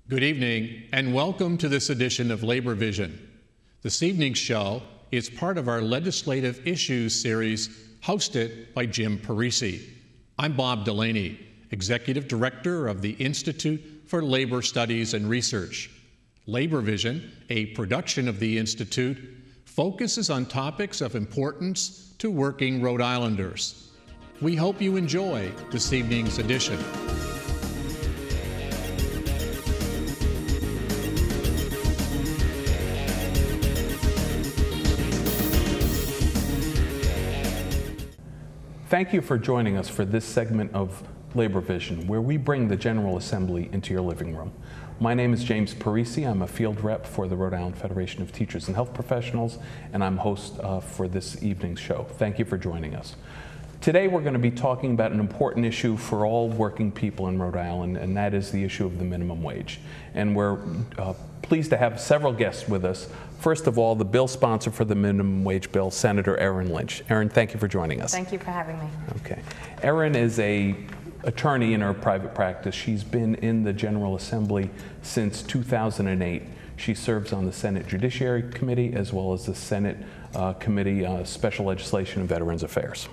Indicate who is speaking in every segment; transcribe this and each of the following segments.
Speaker 1: Good evening, and welcome to this edition of Labor Vision. This evening's show is part of our Legislative Issues series hosted by Jim Parisi. I'm Bob Delaney, Executive Director of the Institute for Labor Studies and Research. Labor Vision, a production of the Institute, focuses on topics of importance to working Rhode Islanders. We hope you enjoy this evening's edition.
Speaker 2: Thank you for joining us for this segment of Labor Vision, where we bring the General Assembly into your living room. My name is James Parisi. I'm a field rep for the Rhode Island Federation of Teachers and Health Professionals, and I'm host for this evening's show. Thank you for joining us. Today we're going to be talking about an important issue for all working people in Rhode Island, and that is the issue of the minimum wage. And we're pleased to have several guests with us. First of all, the bill sponsor for the minimum wage bill, Senator Erin Lynch. Erin, thank you for joining us.
Speaker 3: Thank you for having me.
Speaker 2: Okay. Erin is an attorney in her private practice. She's been in the General Assembly since 2008. She serves on the Senate Judiciary Committee as well as the Senate Committee Special Legislation and Veterans Affairs.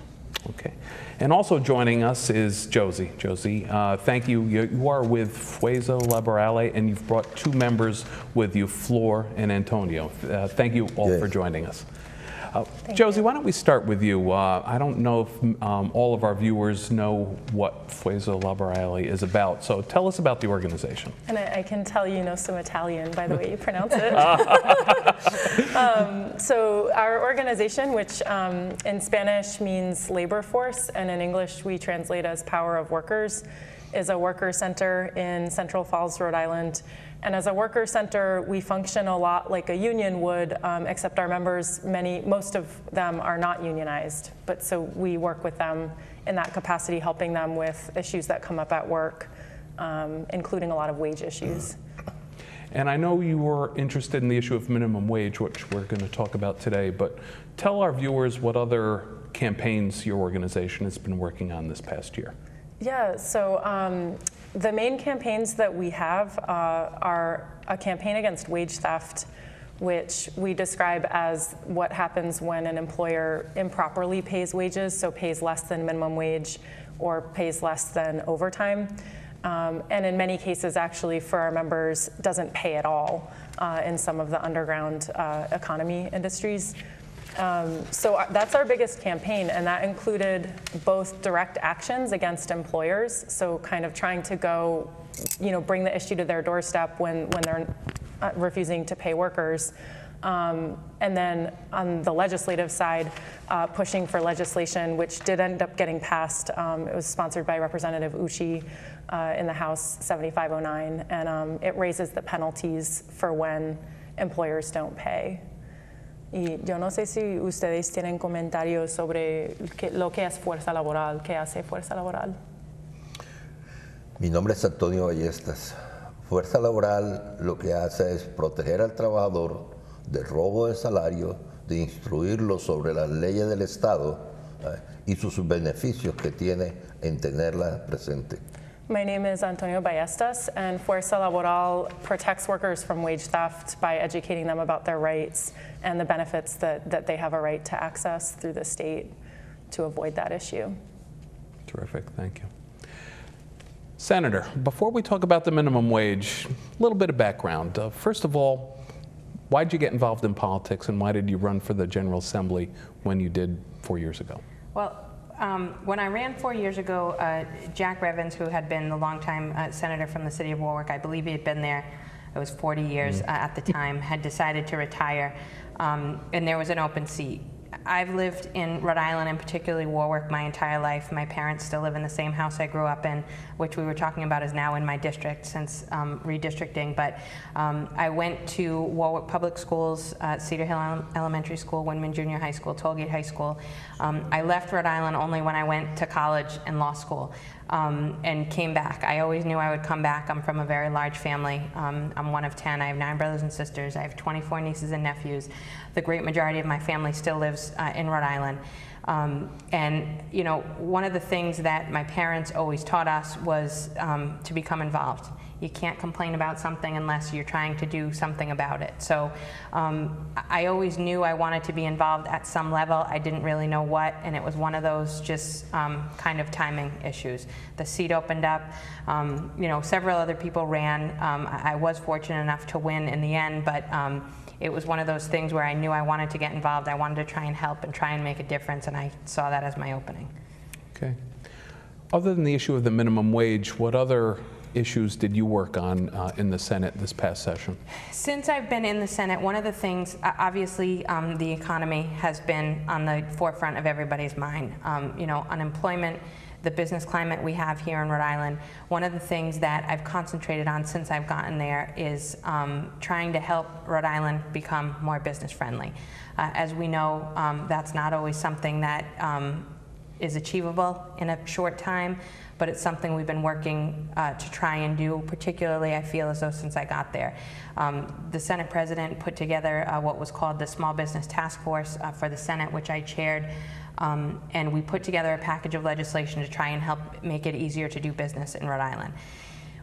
Speaker 2: Okay. And also joining us is Josie. Josie, thank you. You are with Fuerza Laborale, and you've brought two members with you, Flor and Antonio. Thank you all for joining us. Josie, why don't we start with you? I don't know if all of our viewers know what Fuerza Laborale is about, so tell us about the organization.
Speaker 3: And I can tell you know some Italian by the way you pronounce it. So our organization, which in Spanish means labor force, and in English we translate as power of workers, is a worker center in Central Falls, Rhode Island. And as a worker center, we function a lot like a union would, except our members, most of them are not unionized. But so we work with them in that capacity, helping them with issues that come up at work, including a lot of wage issues.
Speaker 2: And I know you were interested in the issue of minimum wage, which we're going to talk about today, but tell our viewers what other campaigns your organization has been working on this past year.
Speaker 3: Yeah, so the main campaigns that we have are a campaign against wage theft, which we describe as what happens when an employer improperly pays wages, so pays less than minimum wage or pays less than overtime. And in many cases, actually, for our members, doesn't pay at all in some of the underground economy industries. So that's our biggest campaign, and that included both direct actions against employers, so kind of trying to go, bring the issue to their doorstep when they're refusing to pay workers. And then on the legislative side, pushing for legislation, which did end up getting passed. It was sponsored by Representative Eugene in the House 7509, and it raises the penalties for when employers don't pay. Y yo no sé si ustedes tienen comentarios sobre lo que es fuerza laboral, qué hace fuerza laboral.
Speaker 4: Mi nombre es Antonio Ballestas. Fuerza laboral lo que hace es proteger al trabajador del robo de salario, de instruirlo sobre las leyes del Estado y sus beneficios que tiene en tenerlas presentes.
Speaker 3: My name is Antonio Ballestas, and Fuerza Laboral protects workers from wage theft by educating them about their rights and the benefits that they have a right to access through the state to avoid that issue.
Speaker 2: Terrific, thank you. Senator, before we talk about the minimum wage, a little bit of background. First of all, why did you get involved in politics, and why did you run for the General Assembly when you did 4 years ago?
Speaker 5: Well, when I ran 4 years ago, Jack Revens, who had been the longtime senator from the city of Warwick, I believe he had been there, it was 40 years at the time, had decided to retire, and there was an open seat. I've lived in Rhode Island, and particularly Warwick, my entire life. My parents still live in the same house I grew up in, which we were talking about is now in my district since redistricting. But I went to Warwick Public Schools, Cedar Hill Elementary School, Windman Junior High School, Tollgate High School. I left Rhode Island only when I went to college and law school. And came back. I always knew I would come back. I'm from a very large family. I'm one of 10. I have 9 brothers and sisters. I have 24 nieces and nephews. The great majority of my family still lives in Rhode Island. And you know, one of the things that my parents always taught us was to become involved. You can't complain about something unless you're trying to do something about it. So I always knew I wanted to be involved at some level. I didn't really know what, and it was one of those just kind of timing issues. The seat opened up. You know, several other people ran. I was fortunate enough to win in the end, but it was one of those things where I knew I wanted to get involved. I wanted to try and help and try and make a difference, and I saw that as my opening.
Speaker 2: Okay. Other than the issue of the minimum wage, what other issues did you work on in the Senate this past session?
Speaker 5: Since I've been in the Senate, one of the things, obviously, the economy has been on the forefront of everybody's mind. You know, unemployment, the business climate we have here in Rhode Island. One of the things that I've concentrated on since I've gotten there is trying to help Rhode Island become more business friendly. As we know, that's not always something that is achievable in a short time, but it's something we've been working to try and do, particularly I feel as though since I got there. The Senate President put together what was called the Small Business Task Force for the Senate, which I chaired, and we put together a package of legislation to try and help make it easier to do business in Rhode Island.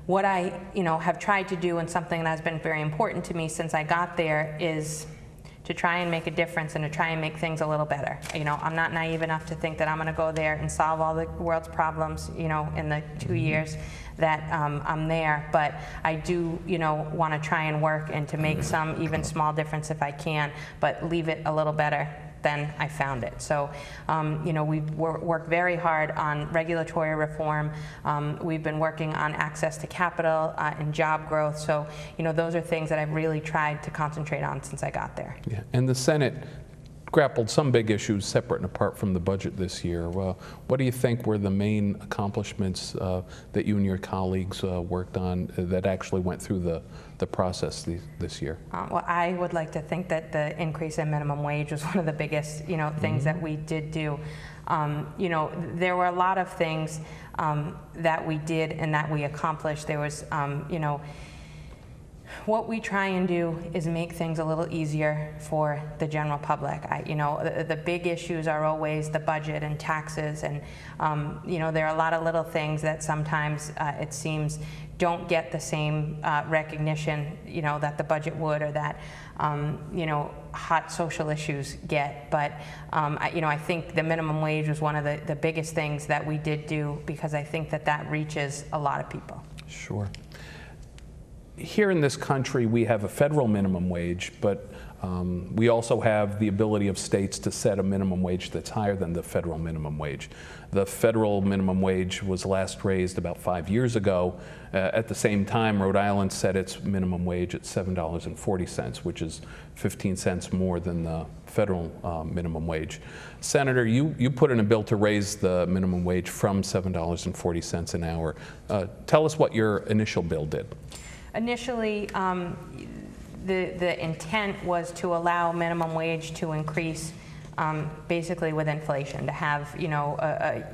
Speaker 5: What I have tried to do, and something that has been very important to me since I got there, is to try and make a difference and to try and make things a little better. You know, I'm not naive enough to think that I'm going to go there and solve all the world's problems, you know, in the 2 years that I'm there. But I do, want to try and work and to make some even small difference if I can, but leave it a little better than I found it. So, we've worked very hard on regulatory reform. We've been working on access to capital and job growth. So, those are things that I've really tried to concentrate on since I got there.
Speaker 2: Yeah. And the Senate grappled some big issues separate and apart from the budget this year. Well, what do you think were the main accomplishments that you and your colleagues worked on that actually went through the process this year?
Speaker 5: Well, I would like to think that the increase in minimum wage was one of the biggest, things that we did do. There were a lot of things that we did and that we accomplished. There was, what we try and do is make things a little easier for the general public. The big issues are always the budget and taxes, and there are a lot of little things that sometimes it seems don't get the same recognition, that the budget would, or that hot social issues get. But I think the minimum wage was one of the biggest things that we did do, because I think that reaches a lot of people.
Speaker 2: Sure. Here in this country, we have a federal minimum wage, but we also have the ability of states to set a minimum wage that's higher than the federal minimum wage. The federal minimum wage was last raised about 5 years ago. At the same time, Rhode Island set its minimum wage at $7.40, which is 15 cents more than the federal minimum wage. Senator, you put in a bill to raise the minimum wage from $7.40 an hour. Tell us what your initial bill did. Initially,
Speaker 5: the intent was to allow minimum wage to increase basically with inflation, to have a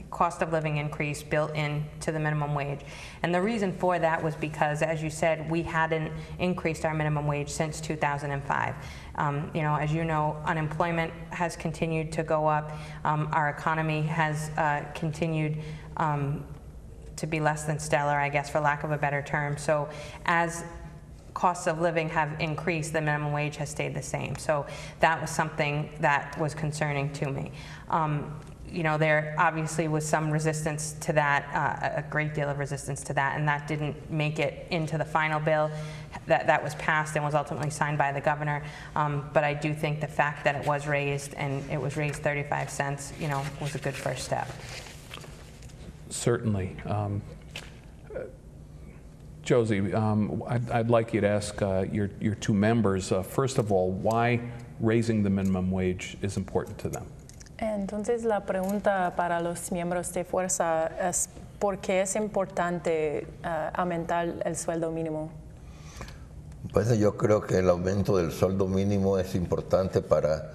Speaker 5: cost of living increase built into the minimum wage. And the reason for that was because, as you said, we hadn't increased our minimum wage since 2005. As you know, unemployment has continued to go up. Our economy has continued to be less than stellar, I guess, for lack of a better term. So as costs of living have increased, the minimum wage has stayed the same. So that was something that was concerning to me. There obviously was some resistance to that, a great deal of resistance to that, and that didn't make it into the final bill that was passed and was ultimately signed by the governor. But I do think the fact that it was raised, and it was raised 35 cents, was a good first step.
Speaker 2: Certainly. Josie, I'd like you to ask your two members, first of all, why raising the minimum wage is important to them.
Speaker 3: Entonces, la pregunta para los miembros de fuerza es ¿por qué es importante aumentar el sueldo mínimo?
Speaker 4: Pues yo creo que el aumento del sueldo mínimo es importante para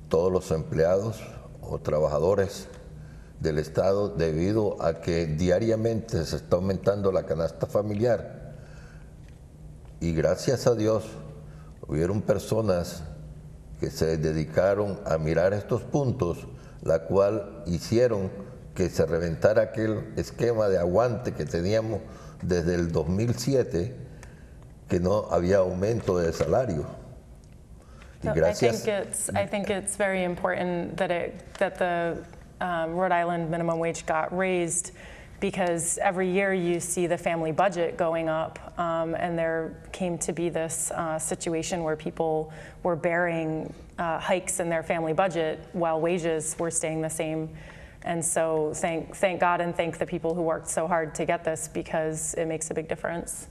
Speaker 4: todos los empleados o trabajadores del Estado, debido a que diariamente se está aumentando la canasta familiar. Y gracias a Dios hubieron personas que se dedicaron a mirar estos puntos la cual hicieron que se reventara aquel esquema de aguante que teníamos desde el 2007, que no había aumento de salario. Y
Speaker 3: So
Speaker 4: gracias.
Speaker 3: I think it's very important that the Rhode Island minimum wage got raised, because every year you see the family budget going up, and there came to be this situation where people were bearing hikes in their family budget while wages were staying the same. And so thank God and thank the people who worked so hard to get this, because it makes a big difference.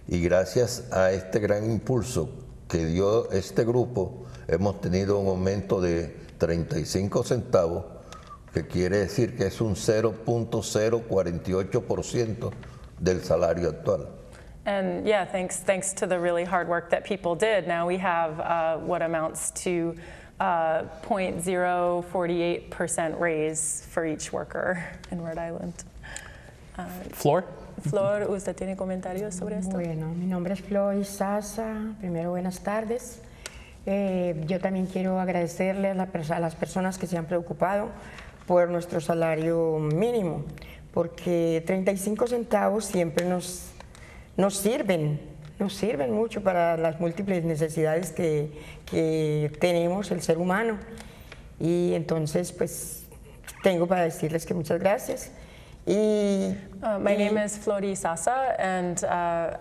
Speaker 4: Y gracias a este gran impulso que dio este grupo, hemos tenido un aumento de 35 centavos, que quiere decir que es un 0.048% del salario actual.
Speaker 3: And yeah, thanks to the really hard work that people did, now we have what amounts to 0.048% raise for each worker in Rhode Island.
Speaker 2: Flor?
Speaker 3: Flor, ¿usted tiene comentarios sobre esto?
Speaker 6: Bueno, mi nombre es Flor Sasa. Primero, buenas tardes. Yo también quiero agradecerle a las personas que se han preocupado por nuestro salario mínimo, porque 35 centavos siempre nos sirven mucho para las múltiples necesidades que tenemos el ser humano. Y entonces, pues, tengo para decirles que muchas gracias.
Speaker 3: My name is Flori Sasa, and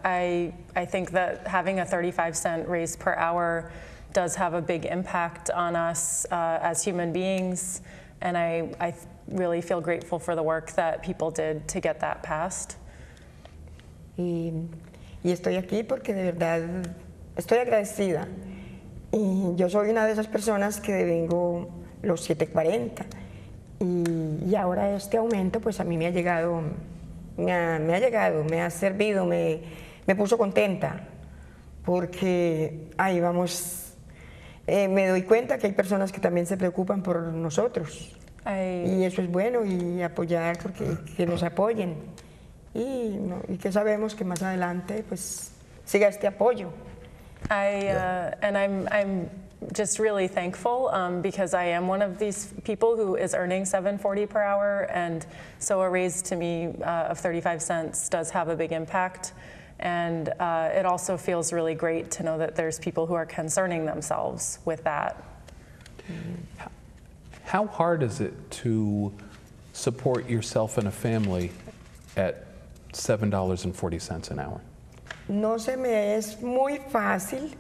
Speaker 3: I think that having a 35-cent raise per hour does have a big impact on us as human beings, and I really feel grateful for the work that people did to get that passed.
Speaker 6: Y estoy aquí porque de verdad estoy agradecida. Y yo soy una de esas personas que devengo los 7.40. Y ahora este aumento pues a mí me ha llegado, me ha servido, me puso contenta, porque ahí vamos, me doy cuenta que hay personas que también se preocupan por nosotros, y eso es bueno, y apoyar, porque que nos apoyen, y que sabemos que más adelante pues siga este apoyo.
Speaker 3: And I'm just really thankful because I am one of these people who is earning $7.40 per hour, and so a raise to me of 35 cents does have a big impact. And it also feels really great to know that there's people who are concerning themselves with that.
Speaker 2: How hard is it to support yourself and a family at $7.40 an hour?
Speaker 6: No se me es muy fácil,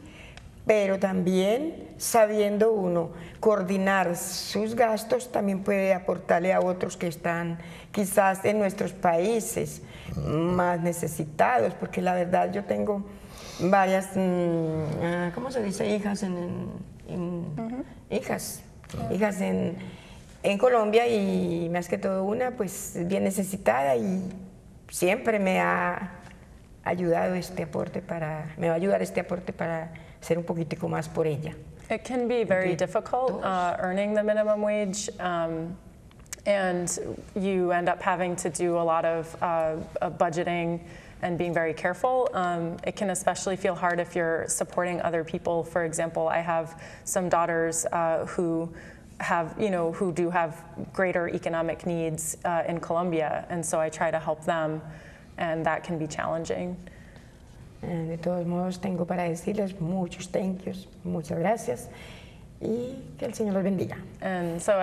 Speaker 6: pero también sabiendo uno coordinar sus gastos, también puede aportarle a otros que están quizás en nuestros países más necesitados, porque la verdad yo tengo varias, ¿cómo se dice? Hijas hijas en Colombia, y más que todo una pues bien necesitada, y siempre me ha ayudado este aporte me va a ayudar este aporte para hacer un poquitico más por ella.
Speaker 3: It can be very difficult earning the minimum wage, and you end up having to do a lot of budgeting and being very careful. It can especially feel hard if you're supporting other people. For example, I have some daughters who do have greater economic needs in Colombia, and so I try to help them, and that can be challenging.
Speaker 6: De todos modos, tengo para decirles muchos thank yous, muchas gracias, y que el Señor los bendiga.
Speaker 3: And so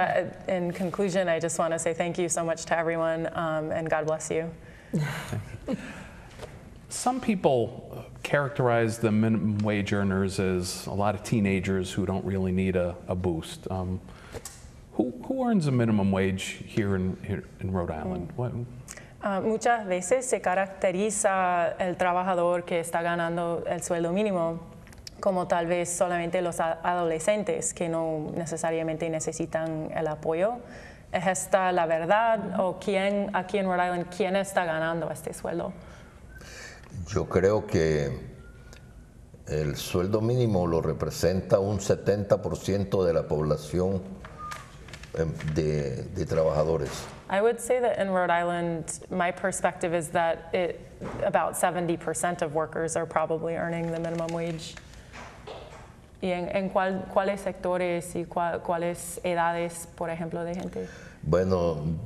Speaker 3: in conclusion, I just want to say thank you so much to everyone, and God bless you.
Speaker 2: Some people characterize the minimum wage earners as a lot of teenagers who don't really need a boost. Who earns a minimum wage here in Rhode Island?
Speaker 3: Muchas veces se caracteriza el trabajador que está ganando el sueldo mínimo como tal vez solamente los adolescentes que no necesariamente necesitan el apoyo. ¿Es esta la verdad, o aquí en Rhode Island quién está ganando este sueldo?
Speaker 4: Yo creo que el sueldo mínimo lo representa un 70% de la población de trabajadores.
Speaker 3: I would say that in Rhode Island, my perspective is that about 70% of workers are probably earning the minimum wage. ¿Y en cuáles sectores y cuáles edades, por ejemplo, de gente?
Speaker 4: Bueno,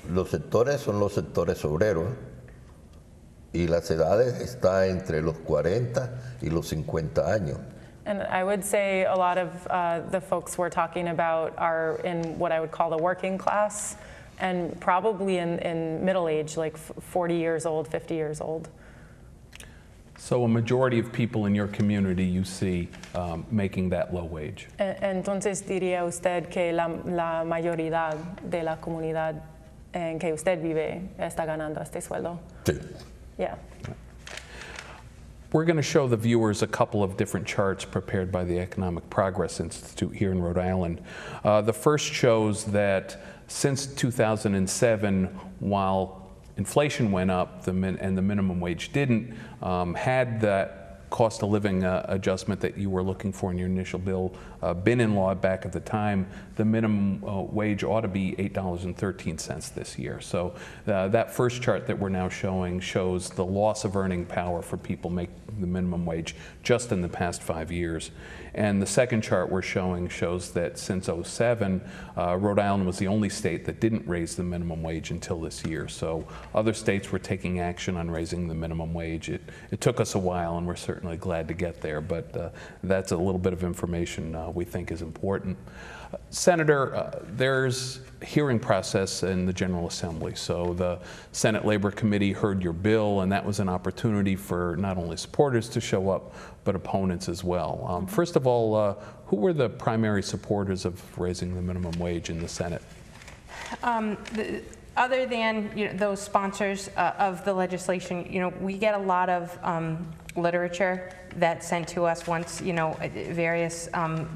Speaker 4: los sectores son los sectores obreros y las edades están entre los 40 y los 50 años.
Speaker 3: And I would say a lot of the folks we're talking about are in what I would call the working class, and probably in middle age, like 40 years old, 50 years old.
Speaker 2: So a majority of people in your community you see making that low wage.
Speaker 3: Entonces diría usted que la mayoría de la comunidad en que usted vive está ganando este sueldo.
Speaker 4: Sí.
Speaker 3: Yeah.
Speaker 2: We're going to show the viewers a couple of different charts prepared by the Economic Progress Institute here in Rhode Island. The first shows that since 2007, while inflation went up and the minimum wage didn't, had that cost of living adjustment that you were looking for in your initial bill been in law back at the time, the minimum wage ought to be $8.13 this year. So that first chart that we're now showing shows the loss of earning power for people making the minimum wage just in the past 5 years. And the second chart we're showing shows that since '07, Rhode Island was the only state that didn't raise the minimum wage until this year. So other states were taking action on raising the minimum wage. It took us a while, and we're certainly glad to get there, but that's a little bit of information we think is important. Senator, there's a hearing process in the General Assembly. So the Senate Labor Committee heard your bill, and that was an opportunity for not only supporters to show up, but opponents as well. First of all, who were the primary supporters of raising the minimum wage in the Senate?
Speaker 5: Other than those sponsors of the legislation, we get a lot of literature that's sent to us once, various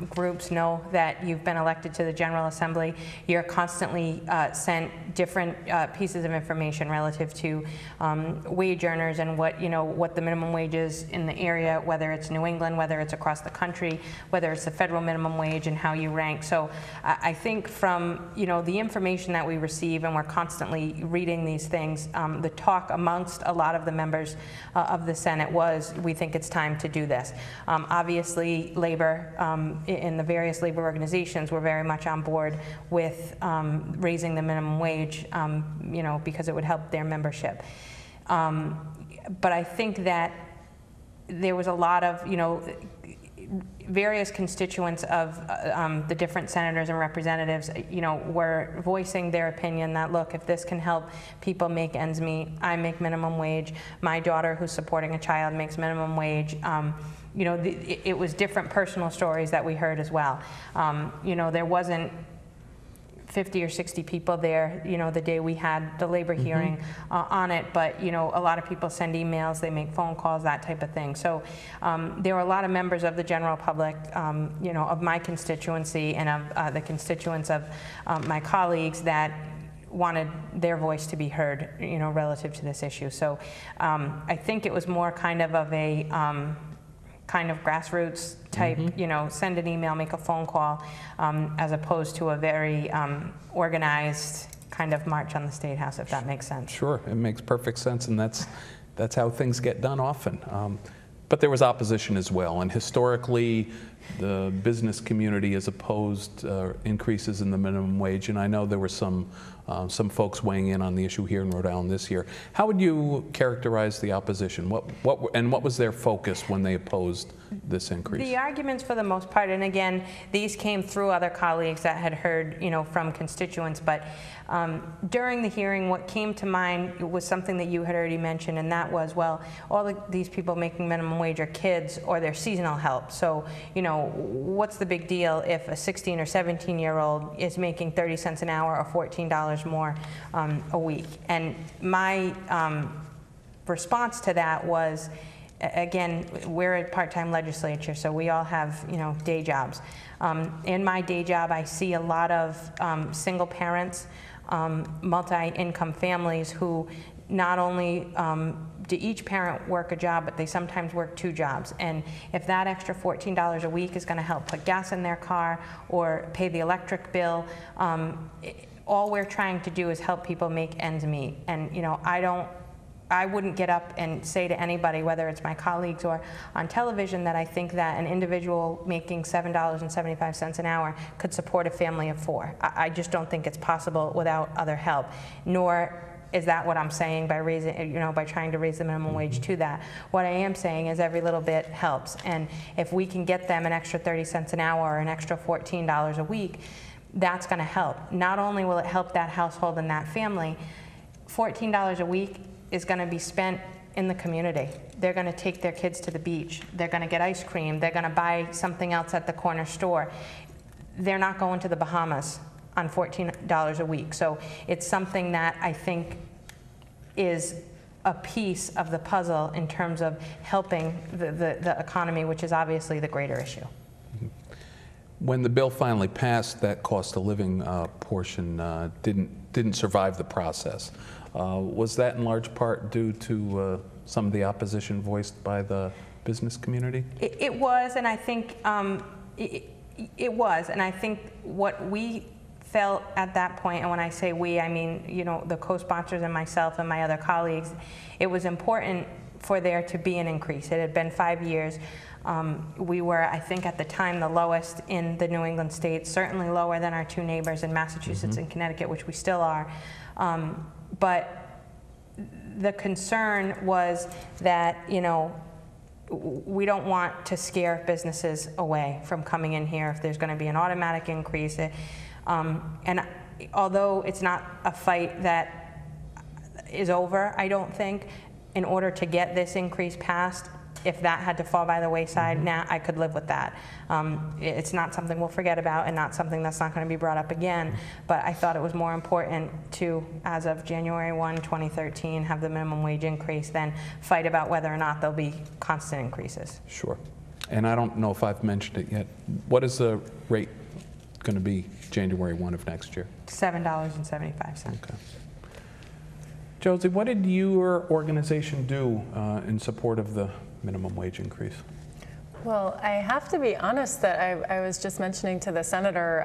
Speaker 5: groups know that you've been elected to the General Assembly. You're constantly sent different pieces of information relative to wage earners and what the minimum wage is in the area, whether it's New England, whether it's across the country, whether it's the federal minimum wage and how you rank. So I think from the information that we receive, and we're constantly reading these things, the talk amongst a lot of the members of the Senate was, we think it's time to do this. Obviously, labor in the various labor organizations were very much on board with raising the minimum wage, because it would help their membership. But I think that there was a lot of, various constituents of the different senators and representatives, were voicing their opinion that, look, if this can help people make ends meet, I make minimum wage, my daughter who's supporting a child makes minimum wage. It was different personal stories that we heard as well. There wasn't 50 or 60 people there, the day we had the labor hearing on it, but, a lot of people send emails, they make phone calls, that type of thing. So there were a lot of members of the general public, of my constituency and of the constituents of my colleagues that wanted their voice to be heard, relative to this issue. So I think it was more kind of a kind of grassroots type, send an email, make a phone call, as opposed to a very organized kind of march on the State House, if that makes sense.
Speaker 2: Sure, it makes perfect sense, and that's how things get done often. But there was opposition as well, and historically, the business community has opposed increases in the minimum wage, and I know there were some folks weighing in on the issue here in Rhode Island this year. How would you characterize the opposition? What was their focus when they opposed this increase?
Speaker 5: The arguments, for the most part, and again, these came through other colleagues that had heard, from constituents, but during the hearing, what came to mind was something that you had already mentioned, and that was, well, all these people making minimum wage are kids or they're seasonal help. So, what's the big deal if a 16 or 17-year-old is making 30 cents an hour or $14 more a week? And my response to that was, again, we're a part-time legislature, so we all have, day jobs. In my day job, I see a lot of single parents, multi-income families who not only do each parent work a job, but they sometimes work 2 jobs. And if that extra $14 a week is going to help put gas in their car or pay the electric bill, all we're trying to do is help people make ends meet. And I wouldn't get up and say to anybody, whether it's my colleagues or on television, that I think that an individual making $7.75 an hour could support a family of 4. I just don't think it's possible without other help, nor is that what I'm saying by raising, by trying to raise the minimum wage to that. What I am saying is every little bit helps, and if we can get them an extra 30 cents an hour or an extra $14 a week, that's going to help. Not only will it help that household and that family, $14 a week is going to be spent in the community. They're going to take their kids to the beach. They're going to get ice cream. They're going to buy something else at the corner store. They're not going to the Bahamas on $14 a week. So it's something that I think is a piece of the puzzle in terms of helping the economy, which is obviously the greater issue.
Speaker 2: When the bill finally passed, that cost of living portion didn't survive the process. Was that in large part due to some of the opposition voiced by the business community?
Speaker 5: It was, and I think it was, and I think what we felt at that point, and when I say we, I mean the co-sponsors and myself and my other colleagues, it was important for there to be an increase. It had been 5 years. We were, I think, at the time the lowest in the New England states, certainly lower than our 2 neighbors in Massachusetts and Connecticut, which we still are. But the concern was that, we don't want to scare businesses away from coming in here if there's going to be an automatic increase. And although it's not a fight that is over, I don't think, in order to get this increase passed, if that had to fall by the wayside, I could live with that. It's not something we'll forget about and not something that's not going to be brought up again, but I thought it was more important to, as of January 1, 2013, have the minimum wage increase than fight about whether or not there'll be constant increases.
Speaker 2: Sure. And I don't know if I've mentioned it yet. What is the rate going to be January 1 of next year?
Speaker 5: $7.75.
Speaker 2: Okay. Josie, what did your organization do in support of the minimum wage increase?
Speaker 3: Well, I have to be honest that I was just mentioning to the senator,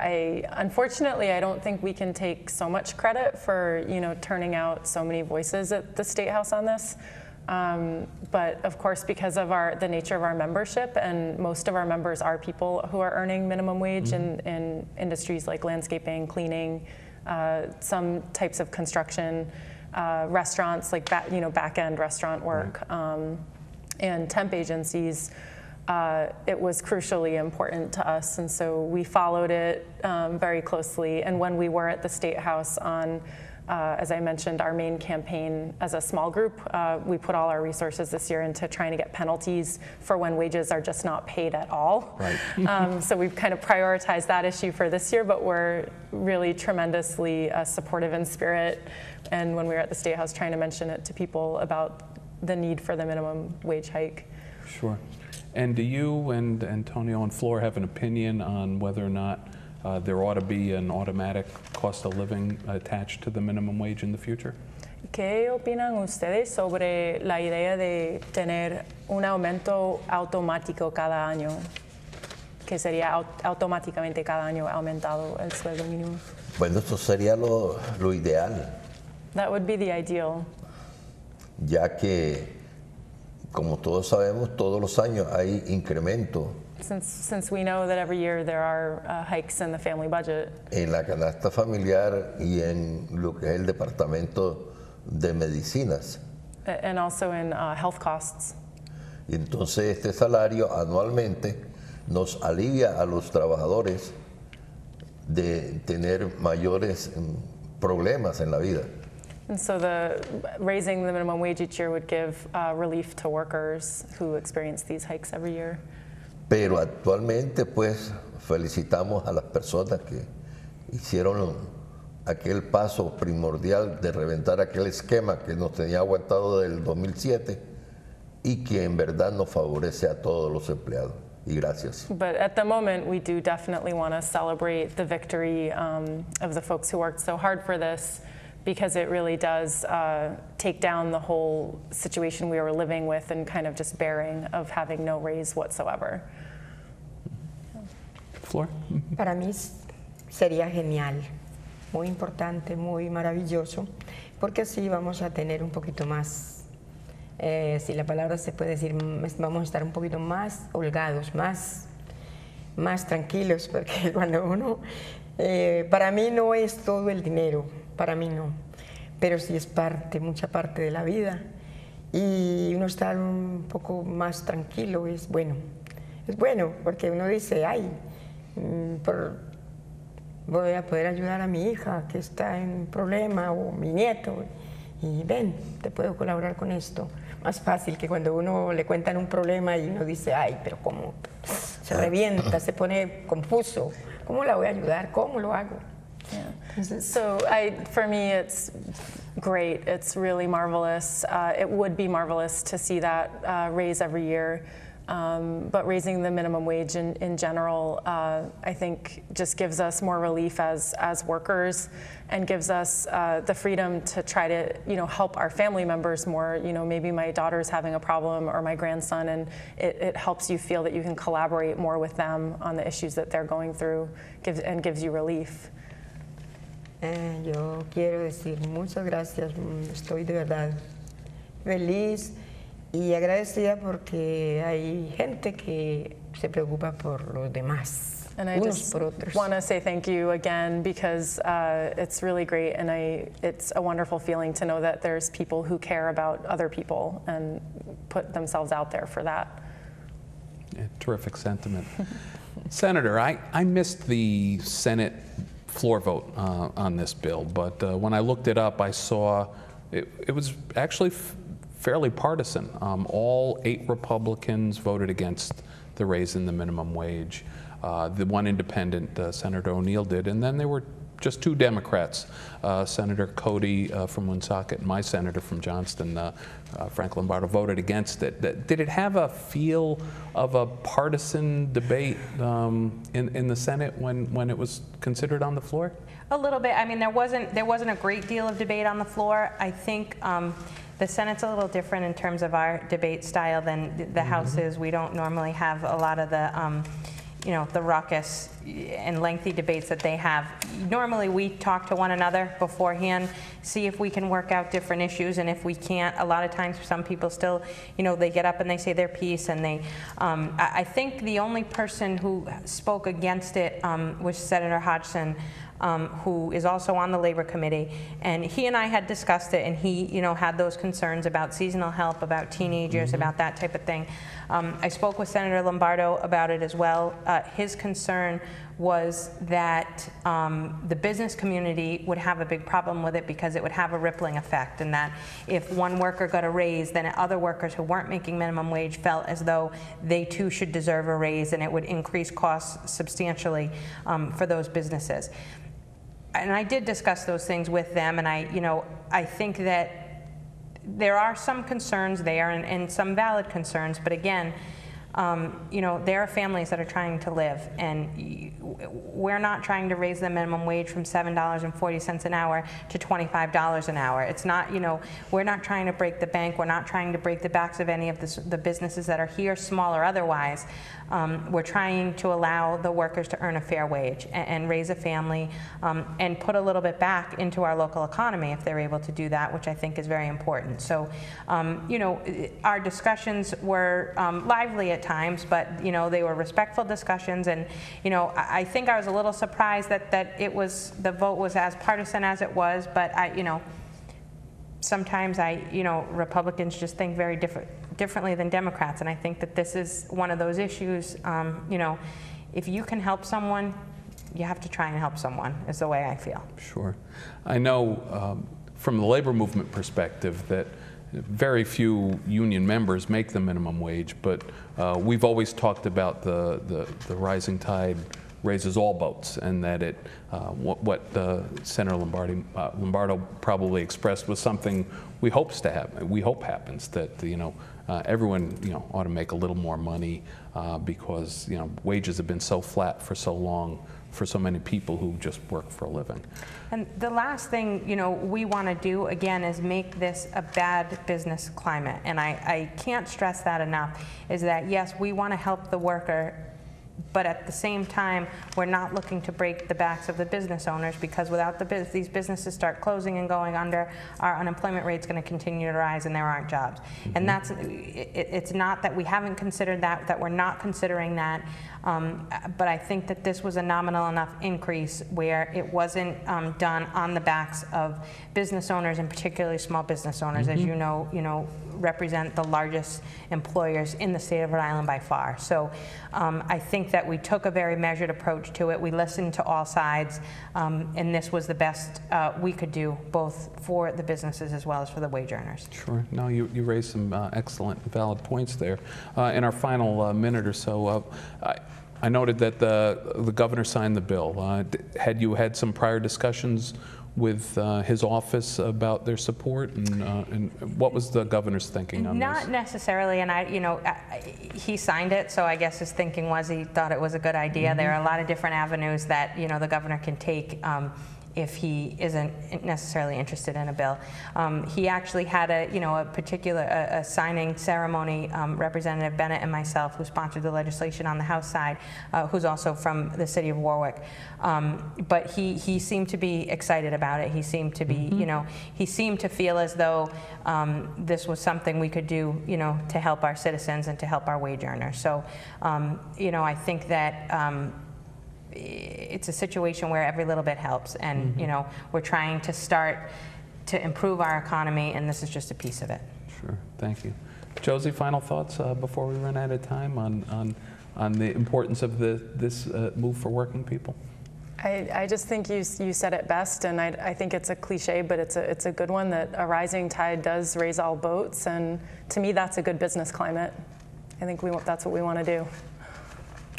Speaker 3: unfortunately, I don't think we can take so much credit for, turning out so many voices at the State House on this. But of course, because of the nature of our membership, and most of our members are people who are earning minimum wage in industries like landscaping, cleaning, some types of construction, restaurants, like back-end restaurant work, and temp agencies, it was crucially important to us, and so we followed it very closely. And when we were at the State House on, as I mentioned, our main campaign as a small group, we put all our resources this year into trying to get penalties for when wages are just not paid at all. Right. So we've kind of prioritized that issue for this year, but we're really tremendously supportive in spirit. And when we were at the State House trying to mention it to people about the need for the minimum wage hike.
Speaker 2: Sure. And do you and Antonio and Flor have an opinion on whether or not there ought to be an automatic cost of living attached to the minimum wage in the future?
Speaker 3: ¿Qué opinan ustedes sobre la idea de tener un aumento automático cada año? Que sería automáticamente cada año aumentado el sueldo mínimo.
Speaker 4: Bueno, eso sería lo ideal.
Speaker 3: That would be the ideal.
Speaker 4: Ya que, como todos sabemos, todos los años hay incremento.
Speaker 3: Since we know that every year there are hikes in the family budget.
Speaker 4: En la canasta familiar y en lo que es el departamento de medicinas.
Speaker 3: And also in health costs.
Speaker 4: Y entonces este salario anualmente nos alivia a los trabajadores de tener mayores problemas en la vida.
Speaker 3: And so raising the minimum wage each year would give relief to workers who experience these hikes every year.
Speaker 4: Pero actualmente, pues, felicitamos a las personas que hicieron aquel paso primordial de reventar aquel esquema que nos tenía aguantado del 2007 y que en verdad nos favorece a todos los empleados. Y gracias.
Speaker 3: But at the moment, we do definitely want to celebrate the victory of the folks who worked so hard for this, because it really does take down the whole situation we were living with and kind of just bearing of having no raise whatsoever.
Speaker 2: Flor?
Speaker 6: Para mí sería genial, muy importante, muy maravilloso, porque así vamos a tener un poquito más si la palabra se puede decir, vamos a estar un poquito más holgados, más tranquilos, porque cuando uno, para mí no es todo el dinero, para mí no, pero sí es mucha parte de la vida, y uno estar un poco más tranquilo es bueno, porque uno dice, ay, voy a poder ayudar a mi hija que está en un problema, o mi nieto, y ven, te puedo colaborar con esto. Más fácil que cuando uno le cuentan un problema y uno dice, ay, pero cómo, se revienta, se pone confuso. ¿Cómo la voy a ayudar? ¿Cómo lo hago?
Speaker 3: Yeah. So for me, it's great. It's really marvelous. It would be marvelous to see that raise every year. But raising the minimum wage in general, I think just gives us more relief as workers, and gives us the freedom to try to help our family members more. Maybe my daughter's having a problem, or my grandson, and it helps you feel that you can collaborate more with them on the issues that they're going through, and gives you relief.
Speaker 6: Yo quiero decir muchas gracias. Estoy de verdad feliz y agradecida porque hay gente que se preocupa por los demás,
Speaker 3: and I
Speaker 6: unos
Speaker 3: just
Speaker 6: por otros.
Speaker 3: want to say thank you again, because it's really great, and it's a wonderful feeling to know that there's people who care about other people and put themselves out there for that.
Speaker 2: Yeah, terrific sentiment. Senator, I missed the Senate floor vote on this bill, but when I looked it up, I saw it was actually fairly partisan. All 8 Republicans voted against the raise in the minimum wage. The one independent, Senator O'Neill, did, and then there were just 2 Democrats, Senator Cody from Woonsocket and my senator from Johnston, Frank Lombardo, voted against it. Did it have a feel of a partisan debate in the Senate when it was considered on the floor?
Speaker 5: A little bit. I mean, there wasn't a great deal of debate on the floor. I think the Senate's a little different in terms of our debate style than the House is. We don't normally have a lot of the the raucous and lengthy debates that they have. Normally we talk to one another beforehand, see if we can work out different issues, and if we can't, a lot of times some people still, they get up and they say their piece, and they, I think the only person who spoke against it was Senator Hodgson, who is also on the Labor Committee, and he and I had discussed it, and he, had those concerns about seasonal help, about teenagers, about that type of thing. I spoke with Senator Lombardo about it as well. His concern was that the business community would have a big problem with it because it would have a rippling effect, and that if one worker got a raise, then other workers who weren't making minimum wage felt as though they too should deserve a raise, and it would increase costs substantially for those businesses. And I did discuss those things with them, and I think that there are some concerns there, and some valid concerns, but again, there are families that are trying to live, and we're not trying to raise the minimum wage from $7.40 an hour to $25 an hour. It's not, we're not trying to break the bank. We're not trying to break the backs of any of the businesses that are here, small or otherwise. We're trying to allow the workers to earn a fair wage and raise a family, and put a little bit back into our local economy if they're able to do that, which I think is very important. So, our discussions were lively at times, but they were respectful discussions, and I think I was a little surprised that the vote was as partisan as it was, but sometimes Republicans just think very differently than Democrats, and I think that this is one of those issues. If you can help someone, you have to try and help someone, is the way I feel.
Speaker 2: Sure. I know from the labor movement perspective that very few union members make the minimum wage, but we've always talked about the rising tide raises all boats, and that what Senator Lombardo probably expressed was something we hope happens, that everyone ought to make a little more money because wages have been so flat for so long for so many people who just work for a living.
Speaker 5: And the last thing we want to do again is make this a bad business climate, and I can't stress that enough, is that yes, we want to help the worker But at the same time, we're not looking to break the backs of the business owners, because without these businesses start closing and going under, our unemployment rate's going to continue to rise and there aren't jobs. And that's, it's not that we haven't considered that we're not considering that, but I think that this was a nominal enough increase where it wasn't done on the backs of business owners, and particularly small business owners, as you know, represent the largest employers in the state of Rhode Island by far. So I think that we took a very measured approach to it. We listened to all sides, and this was the best we could do, both for the businesses as well as for the wage earners.
Speaker 2: Sure. No, you raised some excellent, valid points there. In our final minute or so, I noted that the governor signed the bill. Had you had some prior discussions with his office about their support, and what was the governor's thinking on this?
Speaker 5: Not necessarily, and he signed it, so I guess his thinking was he thought it was a good idea. There are a lot of different avenues that the governor can take if he isn't necessarily interested in a bill. He actually had a particular signing ceremony. Representative Bennett and myself, who sponsored the legislation on the House side, who's also from the city of Warwick. But he seemed to be excited about it. He seemed to be, he seemed to feel as though this was something we could do, to help our citizens and to help our wage earners. So, I think that it's a situation where every little bit helps, and we're trying to start to improve our economy, and this is just a piece of it.
Speaker 2: Sure, thank you. Josie, final thoughts before we run out of time on the importance of this move for working people?
Speaker 3: I just think you said it best, and I think it's a cliche, but it's a good one, that a rising tide does raise all boats, and to me that's a good business climate. I think that's what we want to do.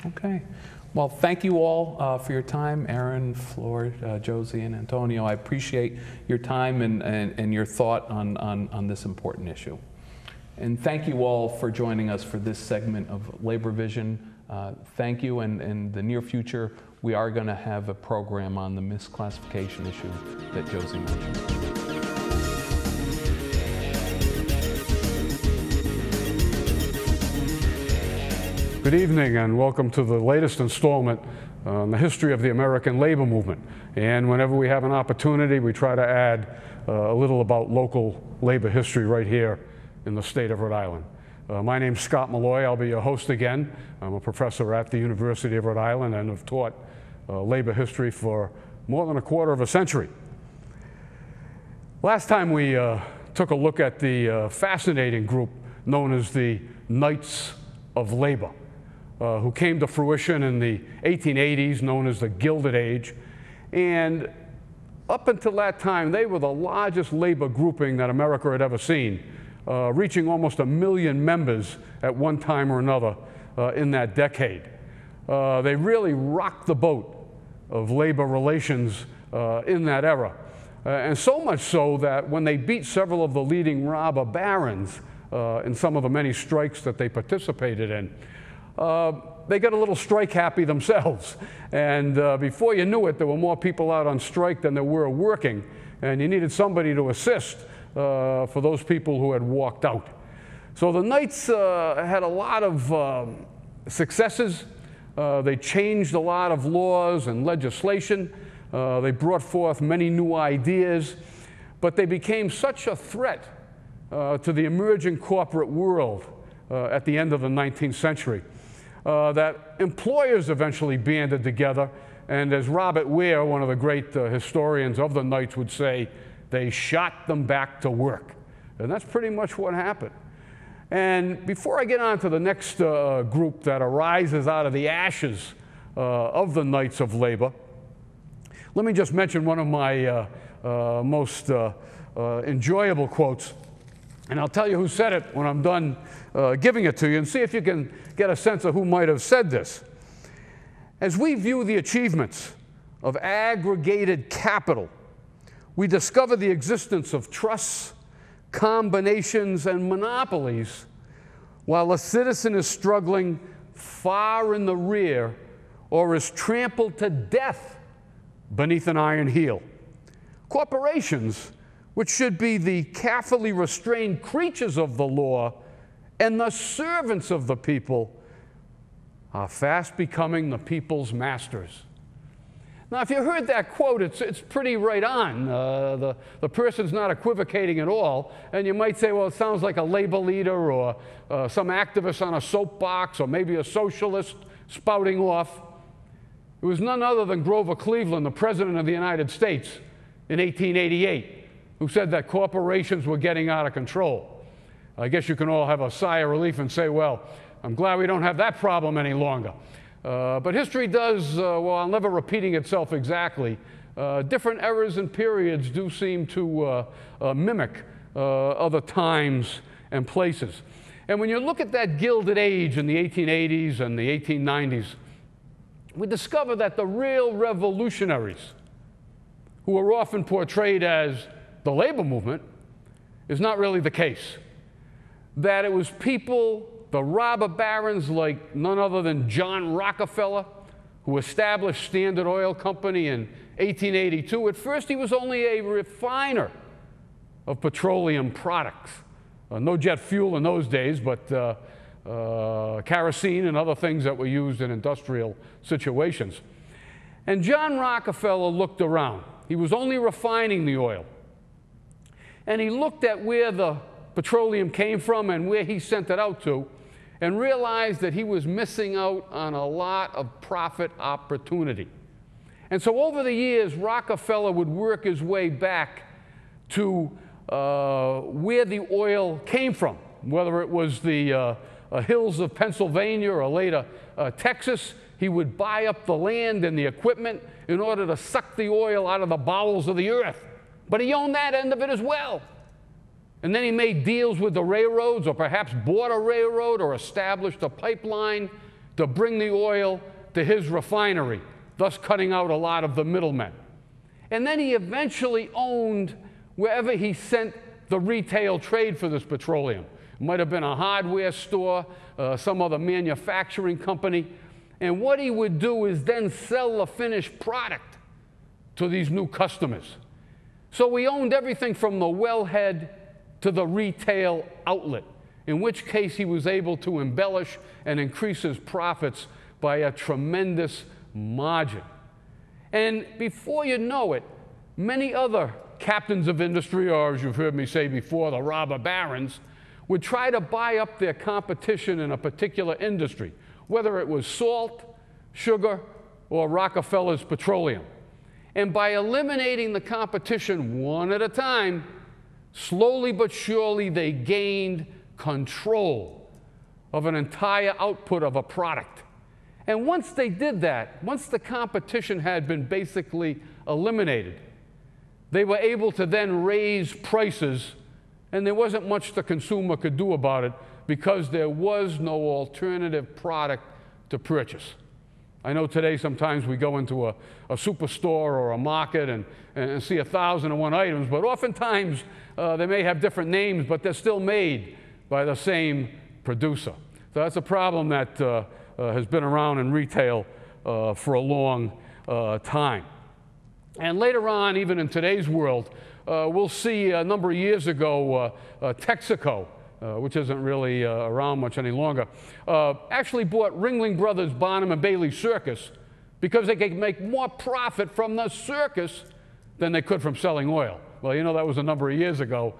Speaker 3: Okay.
Speaker 2: Well, thank you all for your time, Aaron, Flor, Josie, and Antonio. I appreciate your time and your thought on this important issue. And thank you all for joining us for this segment of Labor Vision. Thank you, and in the near future, we are going to have a program on the misclassification issue that Josie mentioned.
Speaker 7: Good evening, and welcome to the latest installment on the history of the American labor movement. And whenever we have an opportunity, we try to add a little about local labor history right here in the state of Rhode Island. My name's Scott Molloy. I'll be your host again. I'm a professor at the University of Rhode Island and have taught labor history for more than a quarter of a century. Last time we took a look at the fascinating group known as the Knights of Labor, who came to fruition in the 1880s, known as the Gilded Age. And up until that time, they were the largest labor grouping that America had ever seen, reaching almost 1 million members at one time or another in that decade. They really rocked the boat of labor relations in that era. And so much so that when they beat several of the leading robber barons in some of the many strikes that they participated in, they got a little strike happy themselves. And before you knew it, there were more people out on strike than there were working. And you needed somebody to assist for those people who had walked out. So the Knights had a lot of successes. They changed a lot of laws and legislation. They brought forth many new ideas. But they became such a threat to the emerging corporate world at the end of the 19th century that employers eventually banded together, and as Robert Ware, one of the great historians of the Knights, would say, they shot them back to work. And that's pretty much what happened. And before I get on to the next group that arises out of the ashes of the Knights of Labor, let me just mention one of my most enjoyable quotes. And I'll tell you who said it when I'm done giving it to you, and see if you can get a sense of who might have said this. As we view the achievements of aggregated capital, we discover the existence of trusts, combinations, and monopolies, while a citizen is struggling far in the rear or is trampled to death beneath an iron heel. Corporations, which should be the carefully restrained creatures of the law and the servants of the people, are fast becoming the people's masters. Now, if you heard that quote, it's pretty right on. The person's not equivocating at all. And you might say, well, it sounds like a labor leader or some activist on a soapbox or maybe a socialist spouting off. It was none other than Grover Cleveland, the President of the United States in 1888, who said that corporations were getting out of control. I guess you can all have a sigh of relief and say, well, I'm glad we don't have that problem any longer. But history does, while never repeating itself exactly, different eras and periods do seem to mimic other times and places. And when you look at that Gilded Age in the 1880s and the 1890s, we discover that the real revolutionaries, who are often portrayed as the labor movement, is not really the case. That it was people, the robber barons like none other than John Rockefeller, who established Standard Oil Company in 1882. At first, he was only a refiner of petroleum products. No jet fuel in those days, but kerosene and other things that were used in industrial situations. And John Rockefeller looked around. He was only refining the oil. And he looked at where the petroleum came from and where he sent it out to, and realized that he was missing out on a lot of profit opportunity. And so over the years, Rockefeller would work his way back to where the oil came from, whether it was the hills of Pennsylvania or later Texas. He would buy up the land and the equipment in order to suck the oil out of the bowels of the earth. But he owned that end of it as well. And then he made deals with the railroads, or perhaps bought a railroad or established a pipeline to bring the oil to his refinery, thus cutting out a lot of the middlemen. And then he eventually owned wherever he sent the retail trade for this petroleum. It might have been a hardware store, some other manufacturing company. And what he would do is then sell the finished product to these new customers. So he owned everything from the wellhead to the retail outlet, in which case he was able to embellish and increase his profits by a tremendous margin. And before you know it, many other captains of industry, or as you've heard me say before, the robber barons, would try to buy up their competition in a particular industry, whether it was salt, sugar, or Rockefeller's petroleum. And by eliminating the competition one at a time, slowly but surely they gained control of an entire output of a product. And once they did that, once the competition had been basically eliminated, they were able to then raise prices, and there wasn't much the consumer could do about it because there was no alternative product to purchase. I know today sometimes we go into a superstore or a market and see 1,001 items, but oftentimes they may have different names, but they're still made by the same producer. So that's a problem that has been around in retail for a long time. And later on, even in today's world, we'll see a number of years ago, Texaco, which isn't really around much any longer, actually bought Ringling Brothers Barnum and Bailey Circus because they could make more profit from the circus than they could from selling oil. Well, you know, that was a number of years ago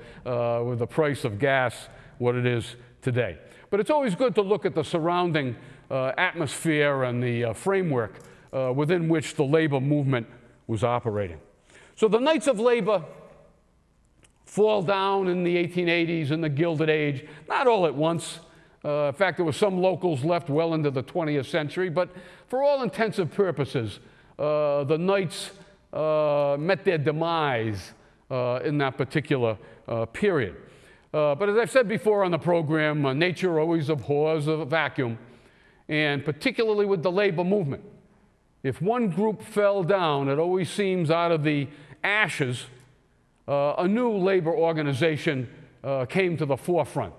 Speaker 7: with the price of gas, what it is today. But it's always good to look at the surrounding atmosphere and the framework within which the labor movement was operating. So the Knights of Labor fall down in the 1880s in the Gilded Age, not all at once. In fact, there were some locals left well into the 20th century, but for all intents and purposes, the Knights met their demise in that particular period. But as I've said before on the program, nature always abhors a vacuum, and particularly with the labor movement. If one group fell down, it always seems out of the ashes, a new labor organization came to the forefront.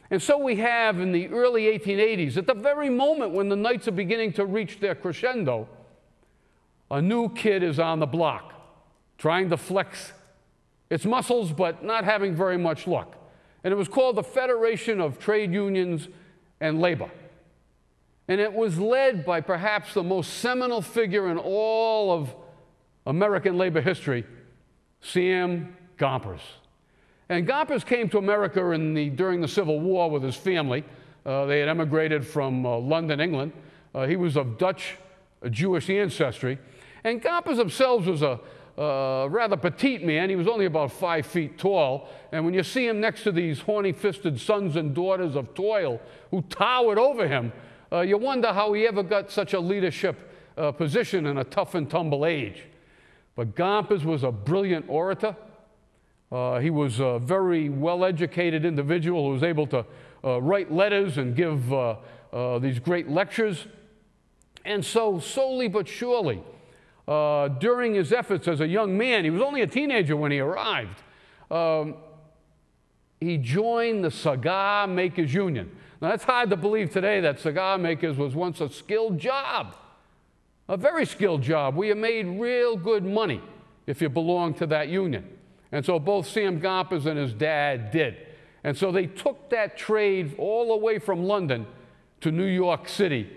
Speaker 7: And so we have in the early 1880s, at the very moment when the Knights are beginning to reach their crescendo, a new kid is on the block, trying to flex its muscles, but not having very much luck. And it was called the Federation of Trade Unions and Labor. And it was led by perhaps the most seminal figure in all of American labor history, Sam Gompers. And Gompers came to America during the Civil War with his family. They had emigrated from London, England. He was of Dutch Jewish ancestry. And Gompers himself was a rather petite man. He was only about 5 feet tall. And when you see him next to these horny-fisted sons and daughters of toil who towered over him, you wonder how he ever got such a leadership position in a tough and tumble age. But Gompers was a brilliant orator. He was a very well-educated individual who was able to write letters and give these great lectures. And so, slowly but surely, during his efforts as a young man, he was only a teenager when he arrived, he joined the Cigar Makers Union. Now, that's hard to believe today that cigar makers was once a skilled job, a very skilled job where you made real good money if you belonged to that union. And so both Sam Gompers and his dad did. And so they took that trade all the way from London to New York City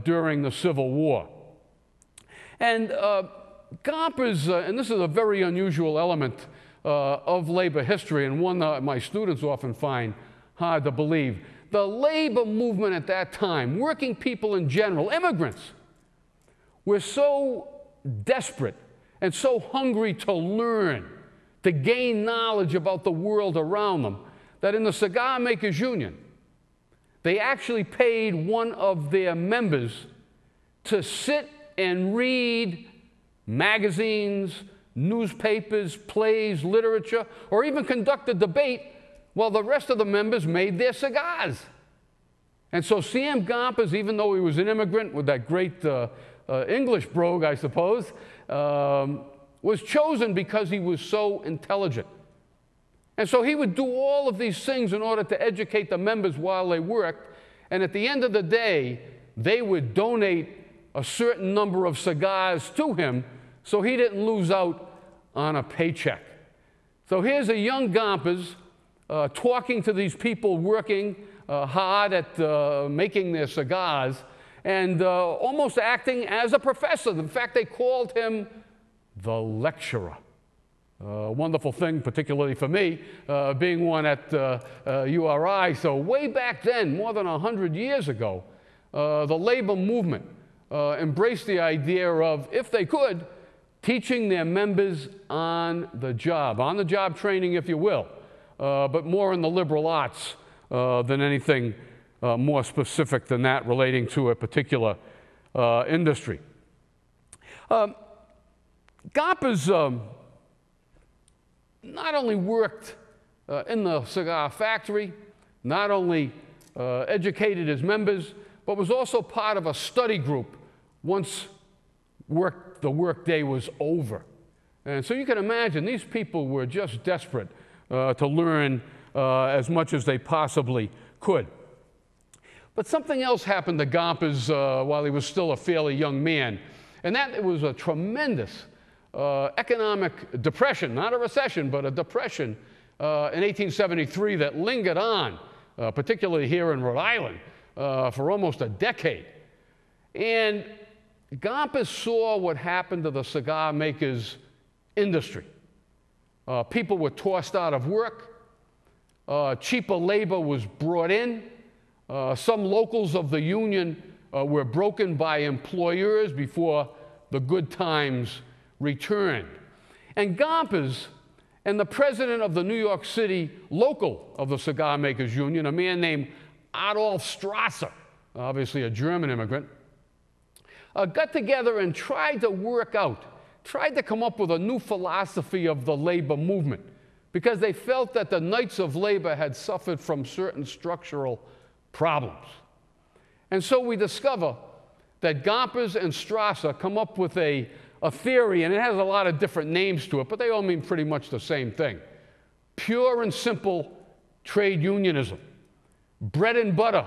Speaker 7: during the Civil War. And Gompers, and this is a very unusual element of labor history, and one that my students often find hard to believe. The labor movement at that time, working people in general, immigrants, were so desperate and so hungry to learn, to gain knowledge about the world around them, that in the Cigar Makers Union, they actually paid one of their members to sit and read magazines, newspapers, plays, literature, or even conduct a debate while the rest of the members made their cigars. And so Sam Gompers, even though he was an immigrant with that great English brogue, I suppose, was chosen because he was so intelligent. And so he would do all of these things in order to educate the members while they worked. And at the end of the day, they would donate a certain number of cigars to him so he didn't lose out on a paycheck. So here's a young Gompers talking to these people working hard at making their cigars and almost acting as a professor. In fact, they called him the lecturer. A wonderful thing, particularly for me, being one at URI. So way back then, more than 100 years ago, the labor movement embraced the idea of, if they could, teaching their members on the job training, if you will, but more in the liberal arts than anything more specific than that relating to a particular industry. Gompers not only worked in the cigar factory, not only educated his members, but was also part of a study group once the workday was over. And so you can imagine these people were just desperate to learn as much as they possibly could. But something else happened to Gompers while he was still a fairly young man, and that it was a tremendous economic depression, not a recession, but a depression in 1873 that lingered on, particularly here in Rhode Island, for almost a decade. And Gompers saw what happened to the cigar makers' industry. People were tossed out of work. Cheaper labor was brought in. Some locals of the union were broken by employers before the good times returned. And Gompers and the president of the New York City local of the Cigar Makers Union, a man named Adolf Strasser, obviously a German immigrant, got together and tried to come up with a new philosophy of the labor movement, because they felt that the Knights of Labor had suffered from certain structural problems. And so we discover that Gompers and Strasser come up with a theory, and it has a lot of different names to it, but they all mean pretty much the same thing. Pure and simple trade unionism, bread and butter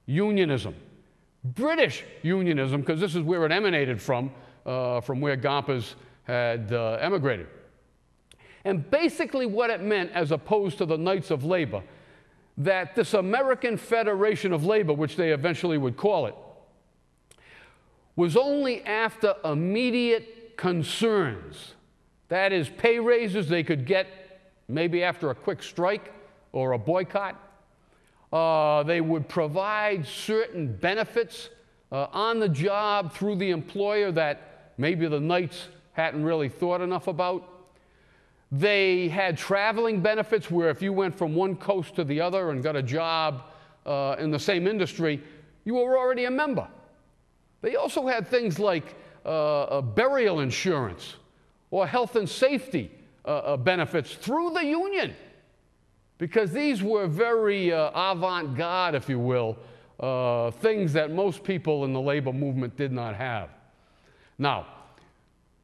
Speaker 7: unionism, British unionism, because this is where it emanated from where Gompers had emigrated. And basically what it meant, as opposed to the Knights of Labor, that this American Federation of Labor, which they eventually would call it, was only after immediate concerns. That is, pay raises they could get maybe after a quick strike or a boycott. They would provide certain benefits on the job through the employer that maybe the Knights hadn't really thought enough about. They had traveling benefits where if you went from one coast to the other and got a job in the same industry, you were already a member. They also had things like burial insurance or health and safety benefits through the union, because these were very avant-garde, if you will, things that most people in the labor movement did not have. Now,